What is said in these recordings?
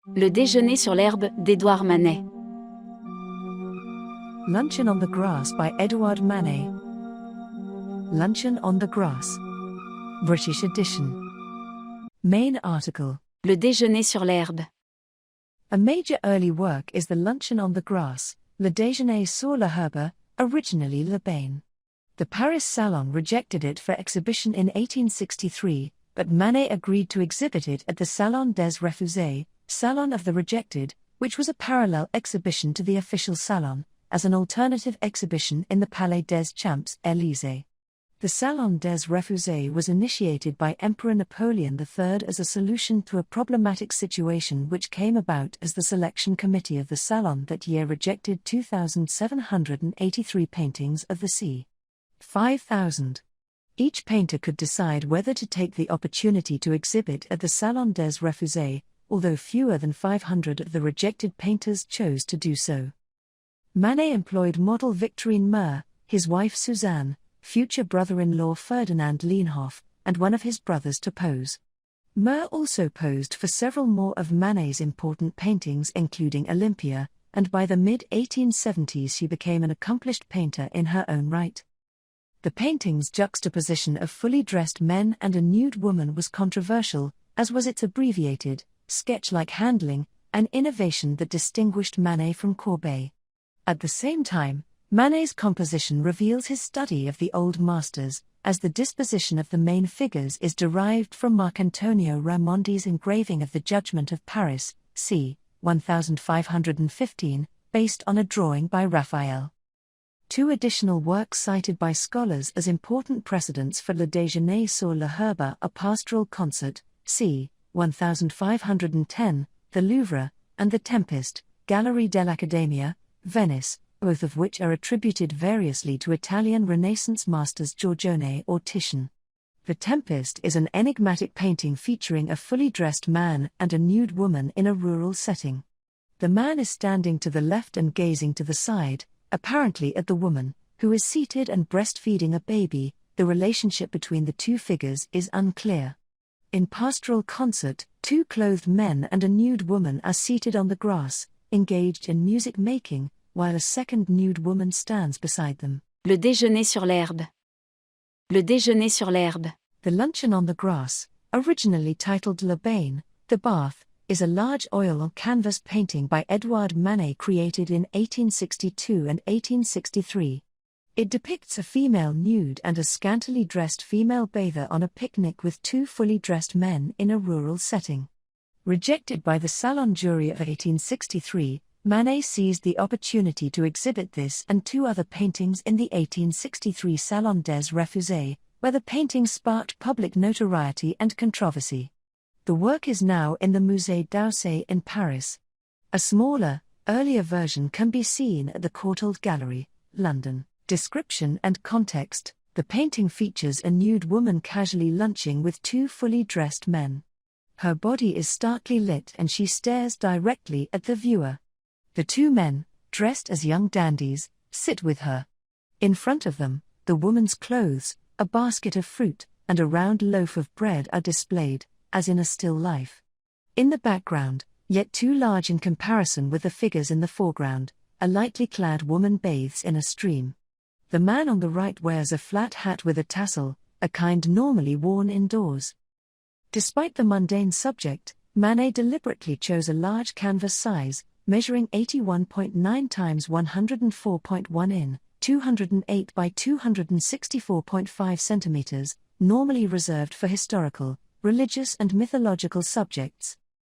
Le déjeuner sur l'herbe d'Édouard Manet. Luncheon on the Grass by Édouard Manet. Luncheon on the Grass. British edition. Main article. Le déjeuner sur l'herbe. A major early work is the Luncheon on the Grass, Le Déjeuner sur l'herbe, originally Le Bain. The Paris Salon rejected it for exhibition in 1863, but Manet agreed to exhibit it at the Salon des Refusés, Salon of the Rejected, which was a parallel exhibition to the official Salon, as an alternative exhibition in the Palais des Champs-Élysées. The Salon des Refusés was initiated by Emperor Napoleon III as a solution to a problematic situation which came about as the selection committee of the Salon that year rejected 2,783 paintings of the c. 5,000. Each painter could decide whether to take the opportunity to exhibit at the Salon des Refusés, although fewer than 500 of the rejected painters chose to do so. Manet employed model Victorine Meurre, his wife Suzanne, future brother-in-law Ferdinand Leenhoff, and one of his brothers to pose. Meurre also posed for several more of Manet's important paintings including Olympia, and by the mid-1870s she became an accomplished painter in her own right. The painting's juxtaposition of fully dressed men and a nude woman was controversial, as was its abbreviated, sketch-like handling, an innovation that distinguished Manet from Courbet. At the same time, Manet's composition reveals his study of the old masters, as the disposition of the main figures is derived from Marcantonio Raimondi's engraving of the Judgment of Paris, c. 1515, based on a drawing by Raphael. Two additional works cited by scholars as important precedents for Le Déjeuner sur l'herbe are Pastoral Concert, c. 1510, the Louvre, and The Tempest, Gallery dell'Accademia, Venice, both of which are attributed variously to Italian Renaissance masters Giorgione or Titian. The Tempest is an enigmatic painting featuring a fully dressed man and a nude woman in a rural setting. The man is standing to the left and gazing to the side, apparently at the woman, who is seated and breastfeeding a baby. The relationship between the two figures is unclear. In Pastoral Concert, two clothed men and a nude woman are seated on the grass, engaged in music making, while a second nude woman stands beside them. Le déjeuner sur l'herbe. Le déjeuner sur l'herbe. The Luncheon on the Grass, originally titled Le Bain, the Bath, is a large oil on canvas painting by Édouard Manet created in 1862 and 1863. It depicts a female nude and a scantily dressed female bather on a picnic with two fully dressed men in a rural setting. Rejected by the Salon jury of 1863, Manet seized the opportunity to exhibit this and two other paintings in the 1863 Salon des Refusés, where the painting sparked public notoriety and controversy. The work is now in the Musée d'Orsay in Paris. A smaller, earlier version can be seen at the Courtauld Gallery, London. Description and context: the painting features a nude woman casually lunching with two fully dressed men. Her body is starkly lit and she stares directly at the viewer. The two men, dressed as young dandies, sit with her. In front of them, the woman's clothes, a basket of fruit, and a round loaf of bread are displayed, as in a still life. In the background, yet too large in comparison with the figures in the foreground, a lightly clad woman bathes in a stream. The man on the right wears a flat hat with a tassel, a kind normally worn indoors. Despite the mundane subject, Manet deliberately chose a large canvas size, measuring 81.9 times 104.1 in, 208 by 264.5 centimeters, normally reserved for historical, religious and mythological subjects.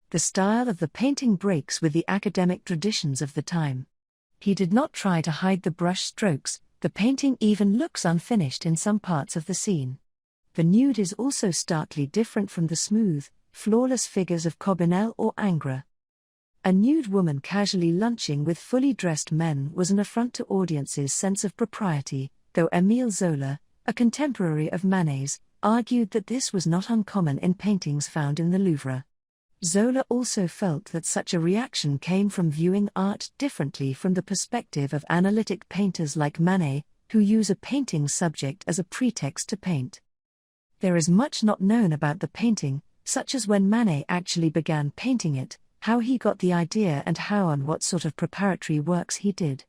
The style of the painting breaks with the academic traditions of the time. He did not try to hide the brush strokes. The painting even looks unfinished in some parts of the scene. The nude is also starkly different from the smooth, flawless figures of Cobinel or Ingres. A nude woman casually lunching with fully dressed men was an affront to audiences' sense of propriety, though Émile Zola, a contemporary of Manet's, argued that this was not uncommon in paintings found in the Louvre. Zola also felt that such a reaction came from viewing art differently from the perspective of analytic painters like Manet, who use a painting subject as a pretext to paint. There is much not known about the painting, such as when Manet actually began painting it, how he got the idea and how and what sort of preparatory works he did.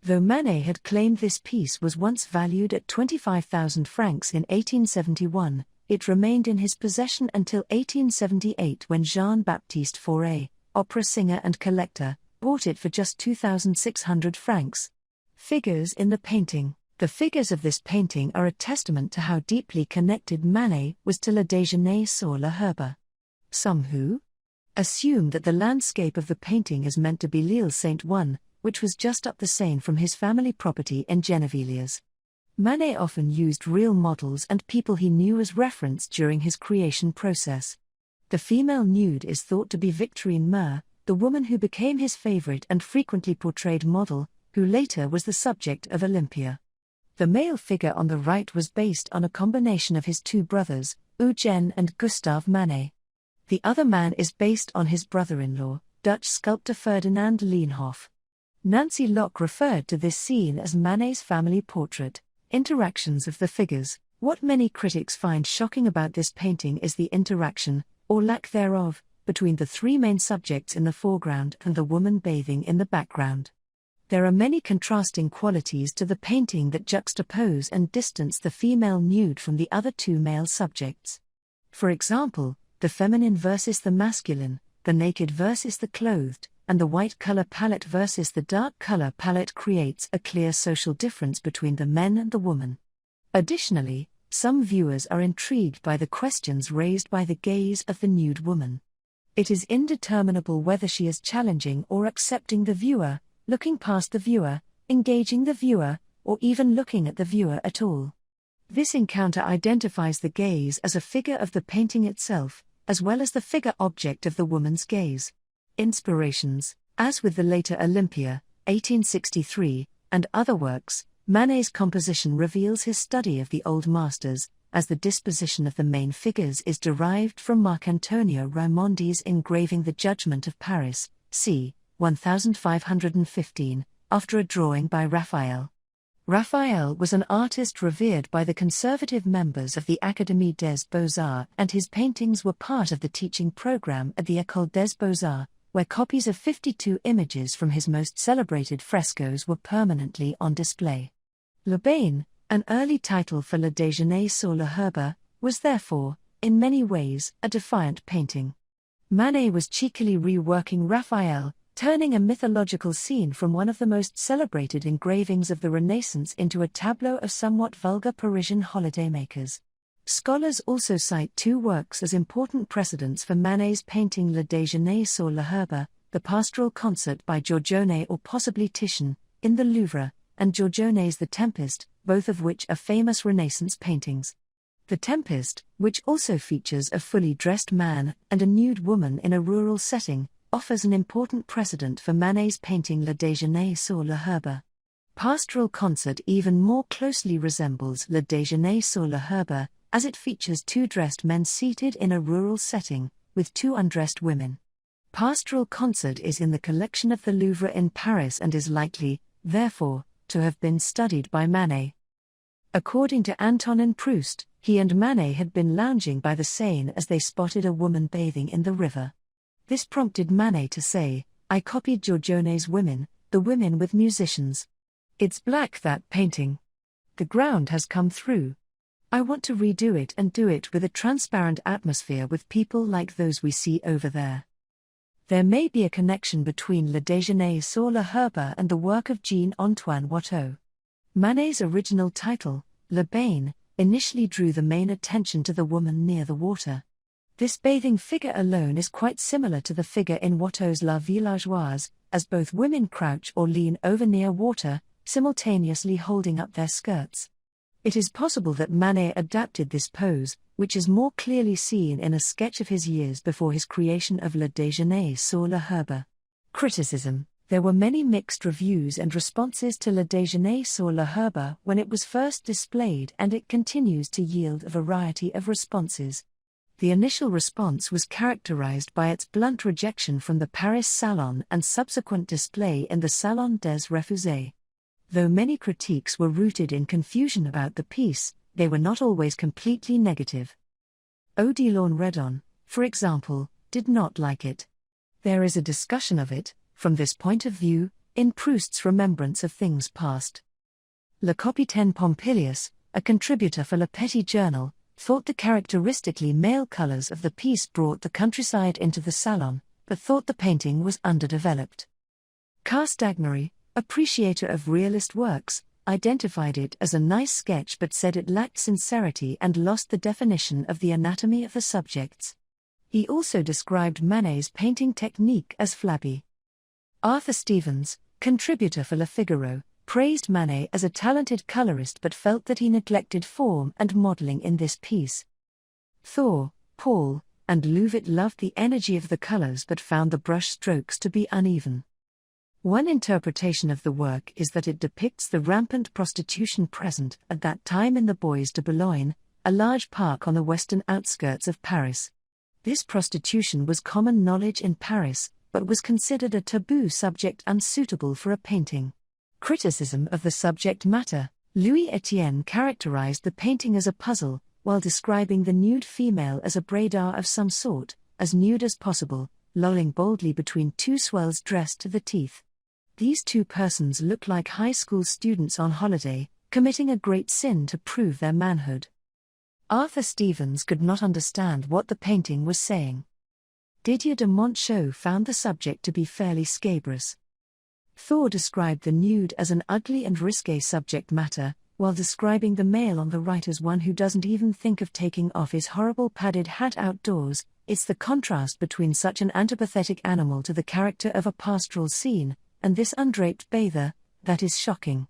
Though Manet had claimed this piece was once valued at 25,000 francs in 1871, it remained in his possession until 1878 when Jean-Baptiste Fauré, opera singer and collector, bought it for just 2,600 francs. Figures in the painting. The figures of this painting are a testament to how deeply connected Manet was to Le Déjeuner sur la Herbe. Some who assume that the landscape of the painting is meant to be l'Île Saint-Ouen, which was just up the Seine from his family property in Gennevilliers. Manet often used real models and people he knew as reference during his creation process. The female nude is thought to be Victorine Meurre, the woman who became his favorite and frequently portrayed model, who later was the subject of Olympia. The male figure on the right was based on a combination of his two brothers, Eugène and Gustave Manet. The other man is based on his brother-in-law, Dutch sculptor Ferdinand Leenhoff. Nancy Locke referred to this scene as Manet's family portrait. Interactions of the figures. What many critics find shocking about this painting is the interaction, or lack thereof, between the three main subjects in the foreground and the woman bathing in the background. There are many contrasting qualities to the painting that juxtapose and distance the female nude from the other two male subjects. For example, the feminine versus the masculine, the naked versus the clothed, and the white color palette versus the dark color palette creates a clear social difference between the men and the woman. Additionally, some viewers are intrigued by the questions raised by the gaze of the nude woman. It is indeterminable whether she is challenging or accepting the viewer, looking past the viewer, engaging the viewer, or even looking at the viewer at all. This encounter identifies the gaze as a figure of the painting itself, as well as the figure object of the woman's gaze. Inspirations. As with the later Olympia, 1863, and other works, Manet's composition reveals his study of the old masters, as the disposition of the main figures is derived from Marc-Antonio Raimondi's engraving The Judgment of Paris, c. 1515, after a drawing by Raphael. Raphael was an artist revered by the conservative members of the Académie des Beaux-Arts, and his paintings were part of the teaching program at the École des Beaux-Arts, where copies of 52 images from his most celebrated frescoes were permanently on display. Le Bain, an early title for Le Déjeuner sur la Herbe, was therefore, in many ways, a defiant painting. Manet was cheekily reworking Raphael, turning a mythological scene from one of the most celebrated engravings of the Renaissance into a tableau of somewhat vulgar Parisian holidaymakers. Scholars also cite two works as important precedents for Manet's painting Le Déjeuner sur la Herbe, the Pastoral Concert by Giorgione or possibly Titian, in the Louvre, and Giorgione's The Tempest, both of which are famous Renaissance paintings. The Tempest, which also features a fully dressed man and a nude woman in a rural setting, offers an important precedent for Manet's painting Le Déjeuner sur la Herbe. Pastoral Concert even more closely resembles Le Déjeuner sur la Herbe, as it features two dressed men seated in a rural setting, with two undressed women. Pastoral Concert is in the collection of the Louvre in Paris and is likely, therefore, to have been studied by Manet. According to Antonin Proust, he and Manet had been lounging by the Seine as they spotted a woman bathing in the river. This prompted Manet to say, "I copied Giorgione's women, the women with musicians. It's black, that painting. The ground has come through. I want to redo it and do it with a transparent atmosphere with people like those we see over there." There may be a connection between Le Déjeuner sur la Herbe and the work of Jean-Antoine Watteau. Manet's original title, Le Bain, initially drew the main attention to the woman near the water. This bathing figure alone is quite similar to the figure in Watteau's La Villageoise, as both women crouch or lean over near water, simultaneously holding up their skirts. It is possible that Manet adapted this pose, which is more clearly seen in a sketch of his years before his creation of Le Déjeuner sur la Herbe. Criticism. There were many mixed reviews and responses to Le Déjeuner sur la Herbe when it was first displayed, and it continues to yield a variety of responses. The initial response was characterized by its blunt rejection from the Paris Salon and subsequent display in the Salon des Refusés. Though many critiques were rooted in confusion about the piece, they were not always completely negative. Odilon Redon, for example, did not like it. There is a discussion of it, from this point of view, in Proust's Remembrance of Things Past. Le Capitaine Pompilius, a contributor for Le Petit Journal, thought the characteristically male colors of the piece brought the countryside into the Salon, but thought the painting was underdeveloped. Castagnery, appreciator of realist works, identified it as a nice sketch but said it lacked sincerity and lost the definition of the anatomy of the subjects. He also described Manet's painting technique as flabby. Arthur Stevens, contributor for Le Figaro, praised Manet as a talented colorist but felt that he neglected form and modeling in this piece. Thor, Paul, and Louvet loved the energy of the colors but found the brush strokes to be uneven. One interpretation of the work is that it depicts the rampant prostitution present at that time in the Bois de Boulogne, a large park on the western outskirts of Paris. This prostitution was common knowledge in Paris, but was considered a taboo subject unsuitable for a painting. Criticism of the subject matter. Louis Etienne characterized the painting as a puzzle, while describing the nude female as a braidard of some sort, as nude as possible, lolling boldly between two swells dressed to the teeth. These two persons look like high school students on holiday, committing a great sin to prove their manhood. Arthur Stevens could not understand what the painting was saying. Didier de Montchaux found the subject to be fairly scabrous. Thor described the nude as an ugly and risque subject matter, while describing the male on the right as one who doesn't even think of taking off his horrible padded hat outdoors. It's the contrast between such an antipathetic animal to the character of a pastoral scene, and this undraped bather, that is shocking.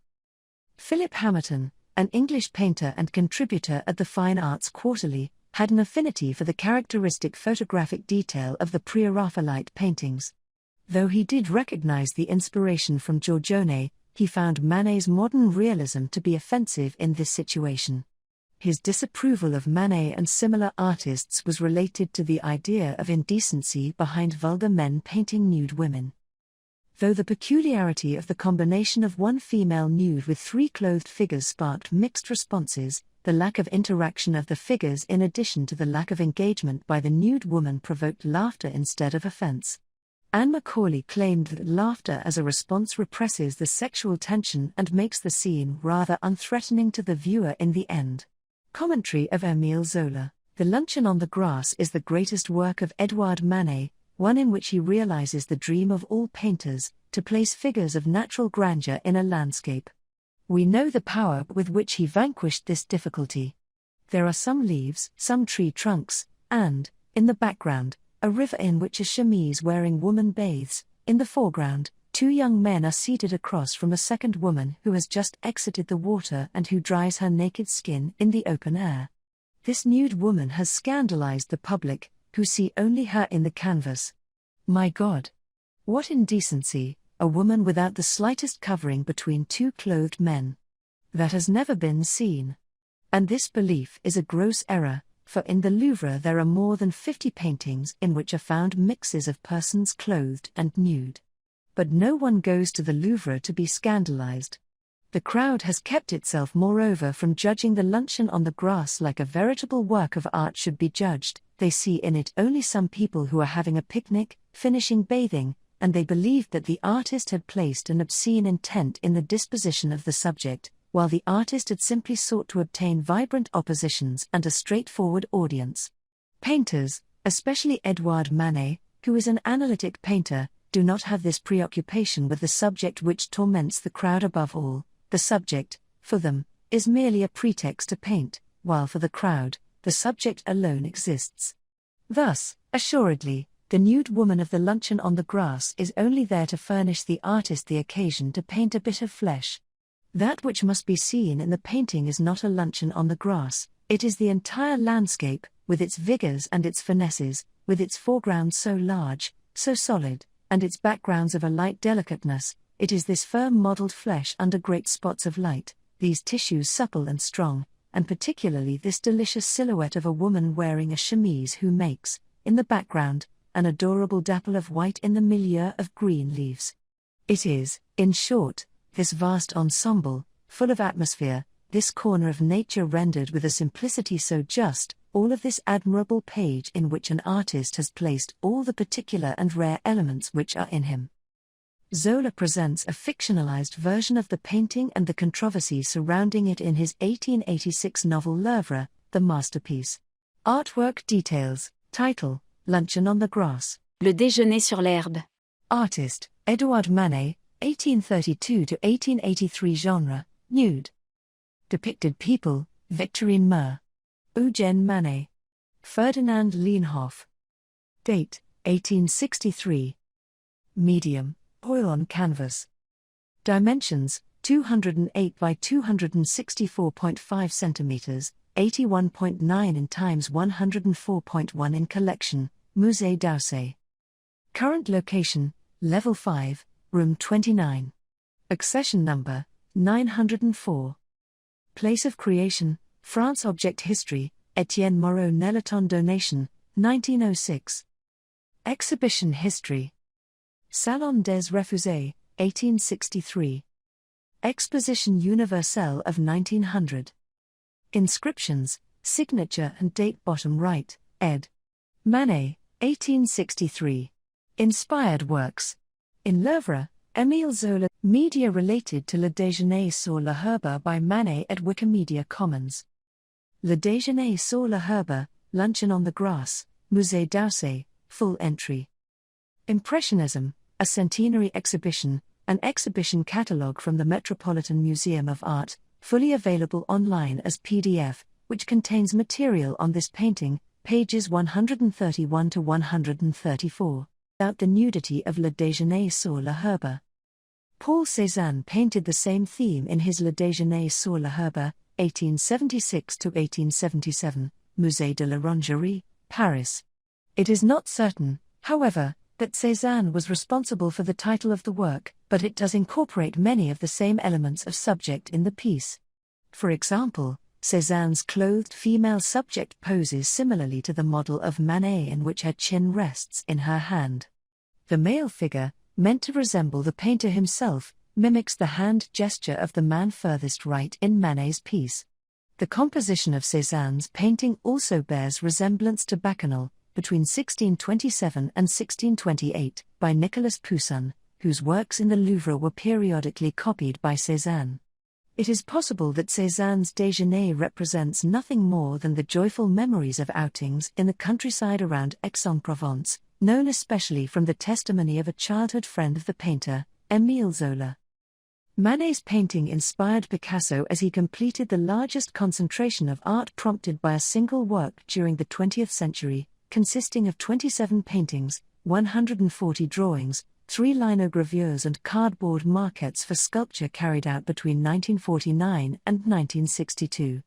Philip Hamerton, an English painter and contributor at the Fine Arts Quarterly, had an affinity for the characteristic photographic detail of the Pre-Raphaelite paintings. Though he did recognize the inspiration from Giorgione, he found Manet's modern realism to be offensive in this situation. His disapproval of Manet and similar artists was related to the idea of indecency behind vulgar men painting nude women. Though the peculiarity of the combination of one female nude with three clothed figures sparked mixed responses, the lack of interaction of the figures in addition to the lack of engagement by the nude woman provoked laughter instead of offense. Anne Macaulay claimed that laughter as a response represses the sexual tension and makes the scene rather unthreatening to the viewer in the end. Commentary of Émile Zola. The Luncheon on the Grass is the greatest work of Édouard Manet, one in which he realizes the dream of all painters, to place figures of natural grandeur in a landscape. We know the power with which he vanquished this difficulty. There are some leaves, some tree trunks, and, in the background, a river in which a chemise-wearing woman bathes. In the foreground, two young men are seated across from a second woman who has just exited the water and who dries her naked skin in the open air. This nude woman has scandalized the public, who see only her in the canvas. My God! What indecency, a woman without the slightest covering between two clothed men. That has never been seen. And this belief is a gross error, for in the Louvre there are more than 50 paintings in which are found mixes of persons clothed and nude. But no one goes to the Louvre to be scandalized. The crowd has kept itself moreover from judging the Luncheon on the Grass like a veritable work of art should be judged. They see in it only some people who are having a picnic, finishing bathing, and they believed that the artist had placed an obscene intent in the disposition of the subject, while the artist had simply sought to obtain vibrant oppositions and a straightforward audience. Painters, especially Édouard Manet, who is an analytic painter, do not have this preoccupation with the subject which torments the crowd above all. The subject, for them, is merely a pretext to paint, while for the crowd, the subject alone exists. Thus, assuredly, the nude woman of the Luncheon on the Grass is only there to furnish the artist the occasion to paint a bit of flesh. That which must be seen in the painting is not a luncheon on the grass, it is the entire landscape, with its vigors and its finesses, with its foreground so large, so solid, and its backgrounds of a light delicateness. It is this firm modelled flesh under great spots of light, these tissues supple and strong, and particularly this delicious silhouette of a woman wearing a chemise who makes, in the background, an adorable dapple of white in the milieu of green leaves. It is, in short, this vast ensemble, full of atmosphere, this corner of nature rendered with a simplicity so just, all of this admirable page in which an artist has placed all the particular and rare elements which are in him. Zola presents a fictionalized version of the painting and the controversy surrounding it in his 1886 novel L'Œuvre, the masterpiece. Artwork details, title, Luncheon on the Grass. Le déjeuner sur l'herbe. Artist, Édouard Manet, 1832–1883 Genre, Nude. Depicted people, Victorine Meurre. Eugène Manet. Ferdinand Leenhoff. Date, 1863. Medium, oil on canvas. Dimensions, 208 by 264.5 cm, 81.9 in times 104.1 in collection, Musée d'Orsay. Current location, Level 5, Room 29. Accession number, 904. Place of creation, France. Object history, Etienne Moreau Nelleton. Donation, 1906. Exhibition history. Salon des Refusés, 1863. Exposition universelle of 1900. Inscriptions, signature and date. Bottom right, ed. Manet, 1863. Inspired works. In L'Œuvre, Émile Zola. Media related to Le Déjeuner sur l'herbe by Manet at Wikimedia Commons. Le Déjeuner sur l'herbe, Luncheon on the Grass, Musée d'Orsay, full entry. Impressionism, a centenary exhibition, an exhibition catalogue from the Metropolitan Museum of Art, fully available online as PDF, which contains material on this painting, pages 131 to 134, without the nudity of Le Déjeuner sur l'herbe. Paul Cézanne painted the same theme in his Le Déjeuner sur l'herbe, 1876–1877, Musée de l'Orangerie, Paris. It is not certain, however, that Cézanne was responsible for the title of the work, but it does incorporate many of the same elements of subject in the piece. For example, Cézanne's clothed female subject poses similarly to the model of Manet in which her chin rests in her hand. The male figure, meant to resemble the painter himself, mimics the hand gesture of the man furthest right in Manet's piece. The composition of Cézanne's painting also bears resemblance to Bacchanal, between 1627 and 1628, by Nicolas Poussin, whose works in the Louvre were periodically copied by Cézanne. It is possible that Cézanne's Déjeuner represents nothing more than the joyful memories of outings in the countryside around Aix-en-Provence, known especially from the testimony of a childhood friend of the painter, Émile Zola. Manet's painting inspired Picasso as he completed the largest concentration of art prompted by a single work during the 20th century, consisting of 27 paintings, 140 drawings, 3 linogravures and cardboard maquettes for sculpture carried out between 1949 and 1962.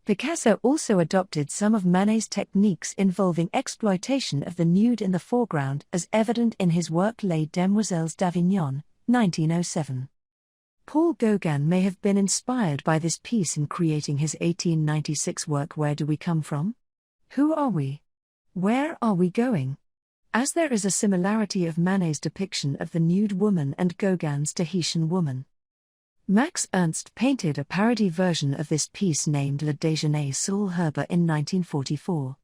Picasso also adopted some of Manet's techniques involving exploitation of the nude in the foreground, as evident in his work Les Demoiselles d'Avignon, 1907. Paul Gauguin may have been inspired by this piece in creating his 1896 work Where Do We Come From? Who Are We? Where Are We Going? As there is a similarity of Manet's depiction of the nude woman and Gauguin's Tahitian woman. Max Ernst painted a parody version of this piece named Le Déjeuner sur l'herbe in 1944.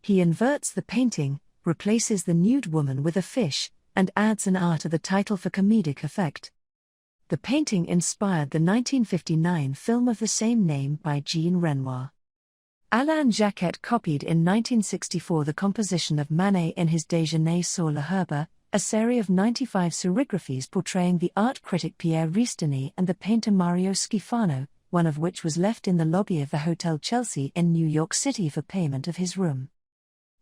He inverts the painting, replaces the nude woman with a fish, and adds an R to the title for comedic effect. The painting inspired the 1959 film of the same name by Jean Renoir. Alain Jacquet copied in 1964 the composition of Manet in his Déjeuner sur l'herbe, a series of 95 serigraphies portraying the art critic Pierre Ristini and the painter Mario Schifano, one of which was left in the lobby of the Hotel Chelsea in New York City for payment of his room.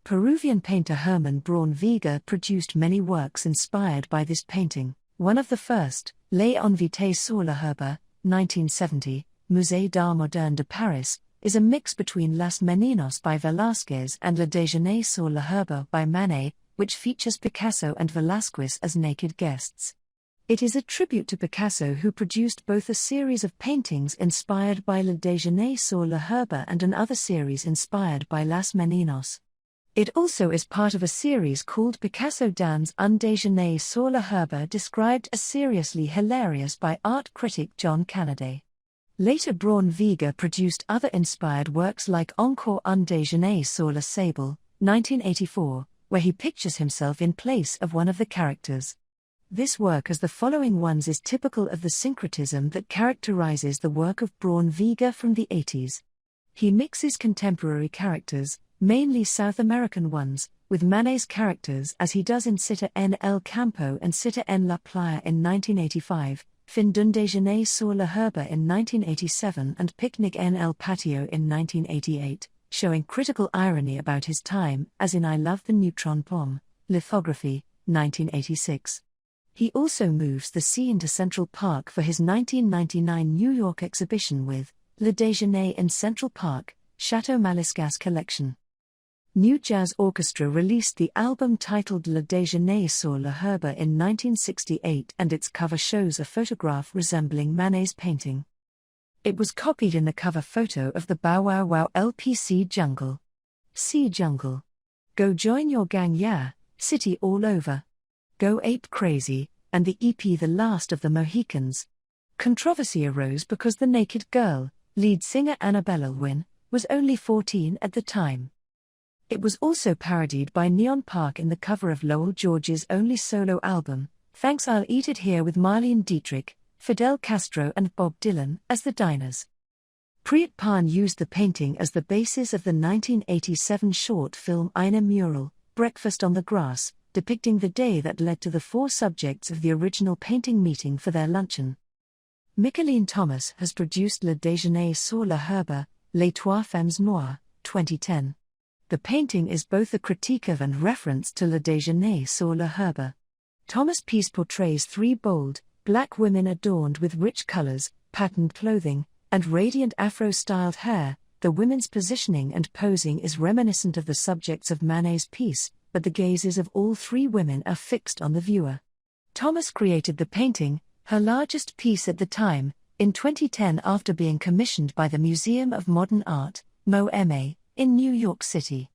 Peruvian painter Hermann Braun-Viger produced many works inspired by this painting. One of the first, Les Invités sur l'herbe, 1970, Musée d'Art Moderne de Paris, is a mix between Las Meninas by Velázquez and Le Déjeuner sur l'herbe by Manet, which features Picasso and Velázquez as naked guests. It is a tribute to Picasso, who produced both a series of paintings inspired by Le Déjeuner sur l'herbe and another series inspired by Las Meninas. It also is part of a series called Picasso dans un déjeuner sur l'herbe, described as seriously hilarious by art critic John Cannaday. Later Braun Viga produced other inspired works like Encore un déjeuner sur la sable, 1984, where he pictures himself in place of one of the characters. This work, as the following ones, is typical of the syncretism that characterizes the work of Braun Viga from the 80s. He mixes contemporary characters, mainly South American ones, with Manet's characters, as he does in Cita en el Campo and Cita en la Playa in 1985, Fin d'un déjeuner sur la herba in 1987 and Picnic en el Patio in 1988, showing critical irony about his time, as in I Love the Neutron Bomb, Lithography, 1986. He also moves the scene to Central Park for his 1999 New York exhibition with Le Déjeuner in Central Park, Chateau Maliscas Collection. New Jazz Orchestra released the album titled Le Déjeuner sur la herba in 1968, and its cover shows a photograph resembling Manet's painting. It was copied in the cover photo of the Bow Wow Wow LP See Jungle. See Jungle. Go join your gang, yeah, city all over. Go ape crazy, and the EP The Last of the Mohicans. Controversy arose because the naked girl, lead singer Annabelle Wynne, was only 14 at the time. It was also parodied by Neon Park in the cover of Lowell George's only solo album, Thanks I'll Eat It Here, with Marlene Dietrich, Fidel Castro and Bob Dylan as the diners. Preet Pan used the painting as the basis of the 1987 short film Eine Mural, Breakfast on the Grass, depicting the day that led to the four subjects of the original painting meeting for their luncheon. Micheline Thomas has produced Le Déjeuner sur la herba, Les Trois Femmes Noires, 2010. The painting is both a critique of and reference to Le Déjeuner sur la herba. Thomas' piece portrays three bold, black women adorned with rich colors, patterned clothing, and radiant Afro-styled hair. The women's positioning and posing is reminiscent of the subjects of Manet's piece, but the gazes of all three women are fixed on the viewer. Thomas created the painting, her largest piece at the time, in 2010 after being commissioned by the Museum of Modern Art, MoMA, in New York City.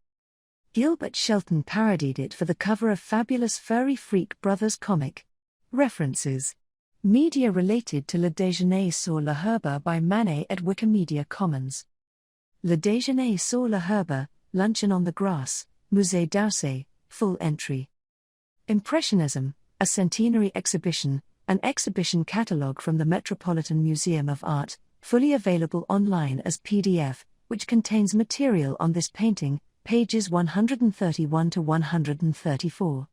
Gilbert Shelton parodied it for the cover of Fabulous Furry Freak Brothers comic. References: Media related to Le Déjeuner sur la herba by Manet at Wikimedia Commons. Le Déjeuner sur la herba, Luncheon on the Grass, Musée d'Orsay, full entry. Impressionism, a centenary exhibition, an exhibition catalogue from the Metropolitan Museum of Art, fully available online as PDF, which contains material on this painting, pages 131 to 134.